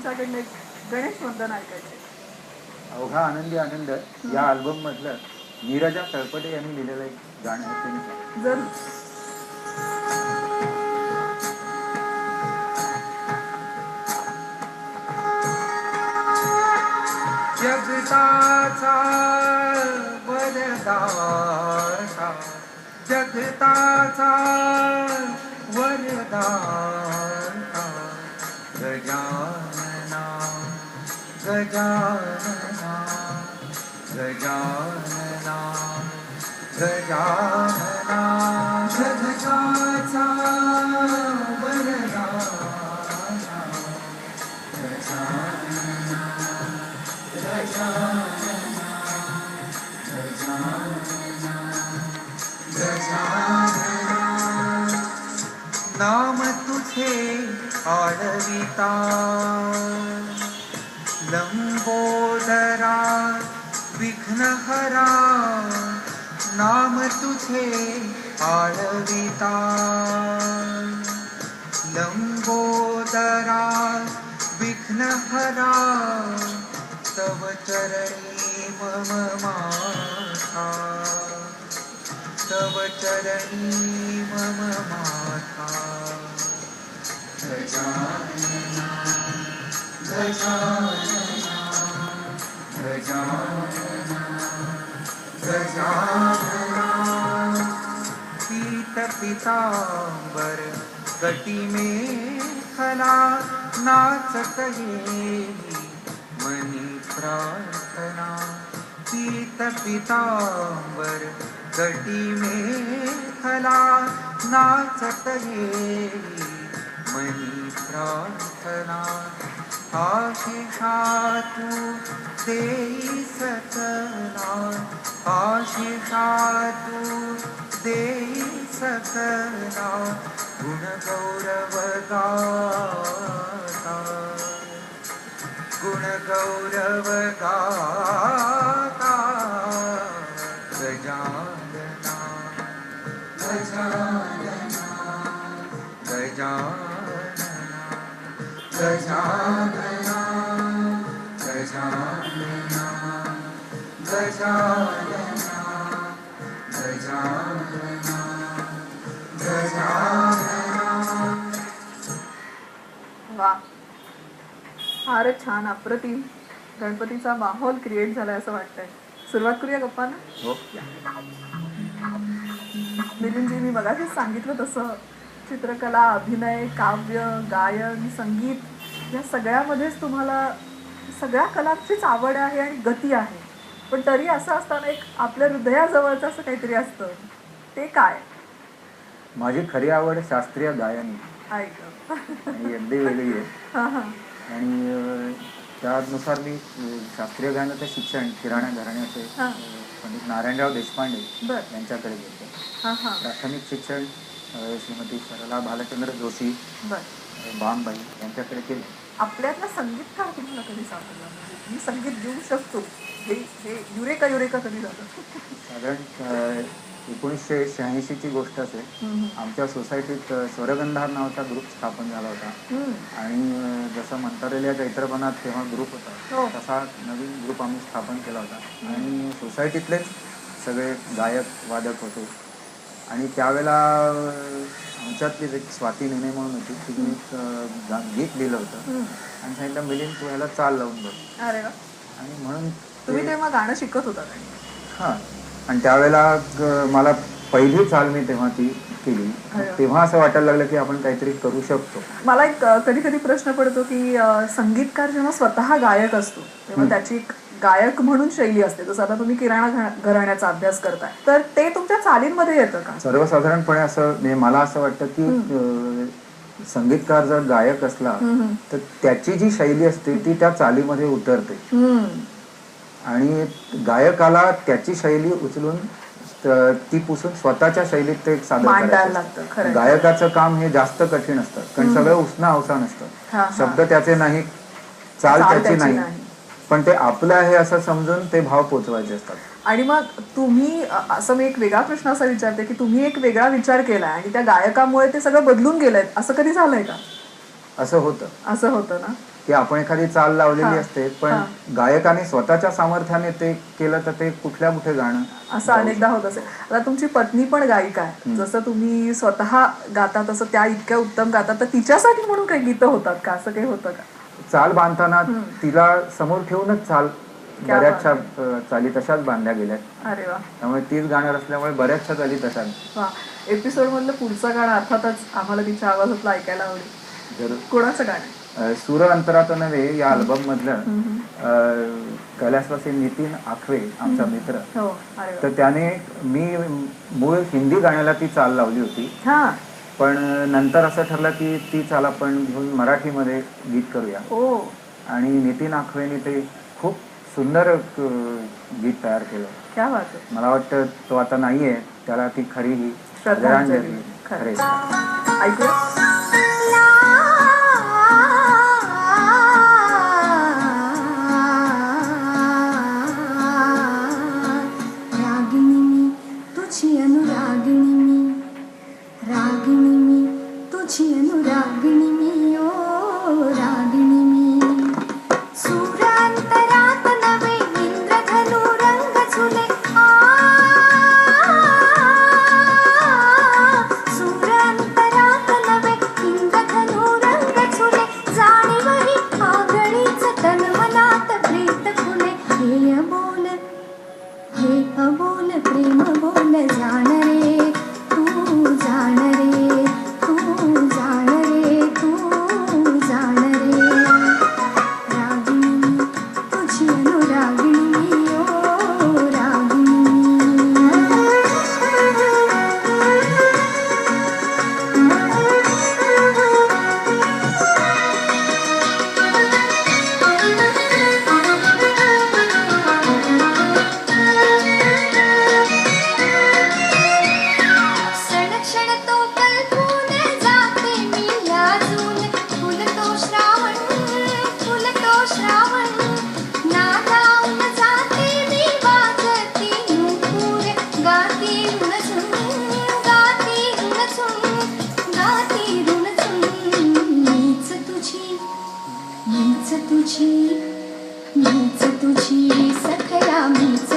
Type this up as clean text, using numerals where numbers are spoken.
तुमच्याकडनं एक गणेश वंदन ऐकायचे. अवघा आनंदी आनंद या अल्बम मधलं नीरजा तळपटे यांनी लिहिलेलं एक गाणं आहे ते. जरूर. जगताचा वरदाता जगताचा वरदाता गजानना गजानना गजानना गजानना जगताचा वरदाता गजानना गजानना गजानना गजानना नाम तुझे आळविता लंबोदरा विघ्नहरा नाम तुझे आळविता लंबोदरा विघ्नहरा तव चरणी मम माथा तव चरणी मम माथा गजानना गजानना गजानना गजानना पीत पीतांबर गटी में खला नाचत येई मनी प्रार्थना पीत पीतांबर गटी में खला नाचत येई मनी प्रार्थना आशिषा तू देई सकला आशिषा तू देई सकला गुण गौरव गाता गुण गौरव गाता गजानना गजानना गजानना गजानना गजानना गजानना गजानना गजानना. वा, फारच छान, अप्रतिम. गणपतीचा माहोल क्रिएट झालाय असं वाटतंय. सुरुवात करूया गप्पांना. हो. मिलिंदजी, मी मगाशीच सांगितलं तसं चित्रकला, अभिनय, काव्य, गायन, संगीत या सगळ्यामध्येच तुम्हाला सगळ्या कलांचीच आवड आहे आणि गती आहे. पण तरी असं असताना एक आपल्या हृदयाजवळचं असं काहीतरी असतं, ते काय? माझी खरी आवड शास्त्रीय गायन ऐक आणि अगदी वेगळी आहे. आणि त्यानुसार मी शास्त्रीय गायनाचं शिक्षण किराणा घराण्याचे पंडित नारायणराव देशपांडे यांच्याकडे घेतलं. प्राथमिक शिक्षण श्रीमती सरला भालचंद्र जोशी बामबाई यांच्याकडे केलं. आपल्यातला संगीतकार तुम्हाला कधी सापडला? मी संगीत घेऊ शकतो हे युरेका युरेका कधी झालं? साधारण 1986 ची गोष्ट असेल. आमच्या सोसायटीत स्वरगंधार नावाचा ग्रुप स्थापन झाला होता. आणि जसं म्हणता चैत्रपणात तेव्हा ग्रुप होता, तसा नवीन ग्रुप आम्ही स्थापन केला होता. आणि सोसायटीतलेच सगळे गायक वादक होते. आणि त्यावेळेला आमच्यातली एक स्वाती नेने म्हणून होती, तिने एक गीत लिहिलं होतं आणि सांगितलं, मिलिंद तू ह्याला चाल लावून बघ. अरे वा. आणि म्हणून तुम्ही तेव्हा गाणं शिकत होता? हां. आणि त्यावेळेला मला पहिली चाल मी तेव्हा ती केली. तेव्हा असं वाटायला लागलं की आपण काहीतरी करू शकतो. मला एक कधी कधी प्रश्न पडतो की संगीतकार जेव्हा स्वतः गायक असतो तेव्हा त्याची गायक म्हणून शैली असते. जसं आता तुम्ही किराणा घराण्याचा अभ्यास करताय, तर ते तुमच्या चालींमध्ये येतं का? सर्वसाधारणपणे असं मला असं वाटतं की संगीतकार जर गायक असला तर त्याची जी शैली असते ती त्या चालीमध्ये उतरते. आणि गायकाला त्याची शैली उचलून ती पुसून स्वतःच्या शैलीत ते सादर करायला लागतं. गायकाचं काम हे जास्त कठीण असतं, कारण सगळं उसना अवसान असतं. शब्द त्याचे नाही, चाल त्याची नाही, पण ते आपलं आहे असं समजून ते भाव पोचवायचे असतात. आणि मग तुम्ही असं, मी एक वेगळा प्रश्न असा विचारते की तुम्ही एक वेगळा विचार केलाय आणि त्या गायकामुळे ते सगळं बदलून गेलंय, असं कधी झालंय का? असं होतं ना? की आपण एखादी चाल लावलेली हा. असते पण हा. गायकाने स्वतःच्या सामर्थ्याने ते केलं तर ते कुठल्या कुठे गाणं असं अनेकदा होत असेल. आता तुमची पत्नी पण गायिका आहे, जसं तुम्ही स्वतः गाता तसं त्या इतक्या उत्तम गातात, तर तिच्यासाठी म्हणून काही गीतं होतात का, असं काही होतं का? चाल बांधताना तिला समोर ठेवूनच चाल क्या बऱ्याचशा बात चाली तशाच बांधल्या गेल्या, अरे वा त्यामुळे तीच गाणार असल्यामुळे बऱ्याचशा चाली तशाच. वा. एपिसोड मधलं पुढचं गाणं अर्थातच आम्हाला तिच्या आवाजातलं ऐकायला आवडेल. जर कोणाचं गाणं? सूर अंतरात नव्हे या अल्बम मधलं कैलासवासी नितीन आखवे आमचा मित्र, हो. अरे वा. तर त्याने मी मूळ हिंदी गाण्याला ती चाल लावली होती, हा. पण नंतर असं ठरलं की ती चाल आपण घेऊन मराठीमध्ये गीत करूया. ओ. आणि नितीन आखवेने ते खूप सुंदर गीत तयार केलं. क्या बात आहे. मला वाटतं तो आता नाहीये, त्याला ती खरी ही श्रद्धांजली. खरे. ऐकूया. रागिणी मी तुझी अनुरागिणी मी, रागिणी मी तुझी अनुरागिणी मी, ओ रागिणी मी. सूरांतरात नवे इंद्रधनु रंग झुले, सूरांतरात नवे इंद्रधनु रंग झुले, जाणीवही आगळीच तन मनात प्रीत फुले. हे अबोल प्रेम बोल, जाण रे तू जाण रे, तू जाण रे, तू जाण रे. रागिणी तुझी अनुरागिणी, ओ रागिणी. क्षण तो कल्पून जाते मी लाजून, फुलतो श्रावण, फुलतो श्रावण. नादावून जाते मी वाजती नूपुर, गाती रुणझुन, गाती रुणझुन, गाती रुणझुन. मीच तुझी, मीच तुझी, मीच तुझी सखया मीच